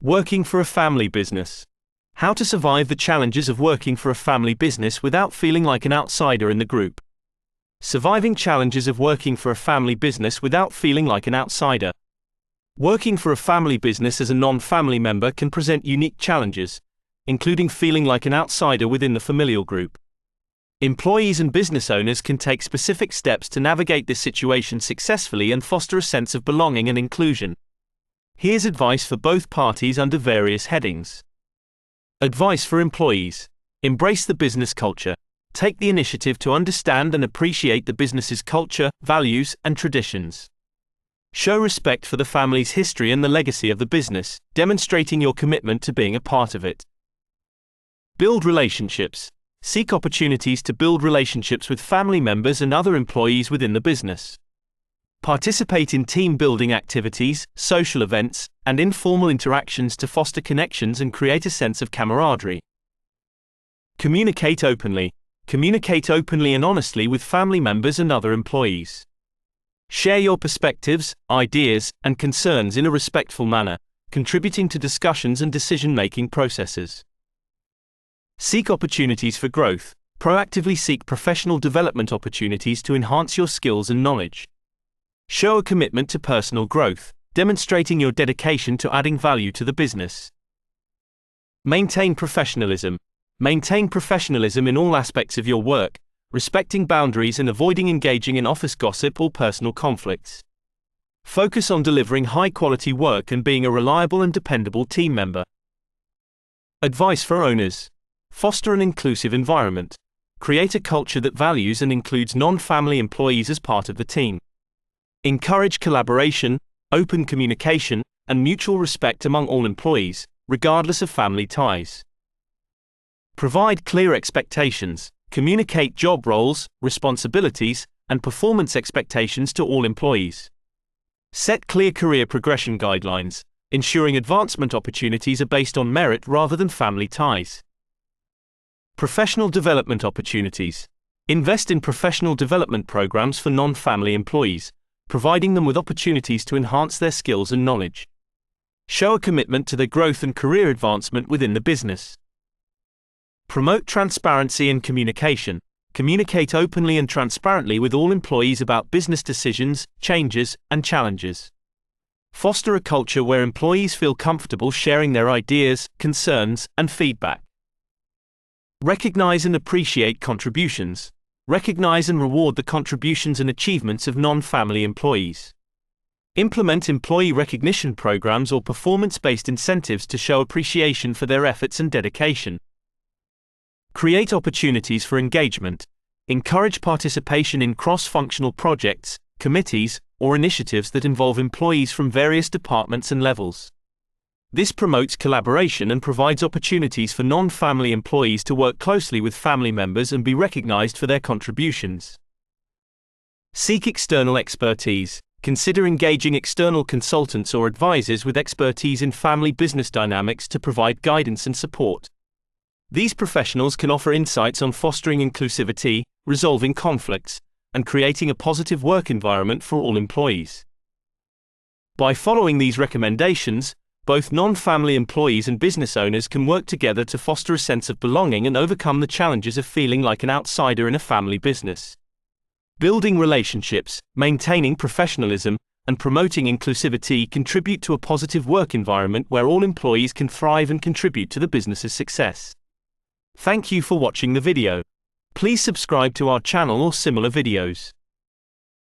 Working for a family business. How to survive the challenges of working for a family business without feeling like an outsider in the group. Surviving challenges of working for a family business without feeling like an outsider. Working for a family business as a non-family member can present unique challenges, including feeling like an outsider within the familial group. Employees and business owners can take specific steps to navigate this situation successfully and foster a sense of belonging and inclusion. Here's advice for both parties under various headings. Advice for employees. Embrace the business culture. Take the initiative to understand and appreciate the business's culture, values, and traditions. Show respect for the family's history and the legacy of the business, demonstrating your commitment to being a part of it. Build relationships. Seek opportunities to build relationships with family members and other employees within the business. Participate in team-building activities, social events, and informal interactions to foster connections and create a sense of camaraderie. Communicate openly. Communicate openly and honestly with family members and other employees. Share your perspectives, ideas, and concerns in a respectful manner, contributing to discussions and decision-making processes. Seek opportunities for growth. Proactively seek professional development opportunities to enhance your skills and knowledge. Show a commitment to personal growth, demonstrating your dedication to adding value to the business. Maintain professionalism. Maintain professionalism in all aspects of your work, respecting boundaries and avoiding engaging in office gossip or personal conflicts. Focus on delivering high-quality work and being a reliable and dependable team member. Advice for owners. Foster an inclusive environment. Create a culture that values and includes non-family employees as part of the team. Encourage collaboration, open communication, and mutual respect among all employees, regardless of family ties. Provide clear expectations. Communicate job roles, responsibilities, and performance expectations to all employees. Set clear career progression guidelines, ensuring advancement opportunities are based on merit rather than family ties. Professional development opportunities. Invest in professional development programs for non-family employees, providing them with opportunities to enhance their skills and knowledge. Show a commitment to their growth and career advancement within the business. Promote transparency and communication. Communicate openly and transparently with all employees about business decisions, changes, and challenges. Foster a culture where employees feel comfortable sharing their ideas, concerns, and feedback. Recognize and appreciate contributions. Recognize and reward the contributions and achievements of non-family employees. Implement employee recognition programs or performance-based incentives to show appreciation for their efforts and dedication. Create opportunities for engagement. Encourage participation in cross-functional projects, committees, or initiatives that involve employees from various departments and levels. This promotes collaboration and provides opportunities for non-family employees to work closely with family members and be recognized for their contributions. Seek external expertise. Consider engaging external consultants or advisors with expertise in family business dynamics to provide guidance and support. These professionals can offer insights on fostering inclusivity, resolving conflicts, and creating a positive work environment for all employees. By following these recommendations, both non-family employees and business owners can work together to foster a sense of belonging and overcome the challenges of feeling like an outsider in a family business. Building relationships, maintaining professionalism, and promoting inclusivity contribute to a positive work environment where all employees can thrive and contribute to the business's success. Thank you for watching the video. Please subscribe to our channel or similar videos.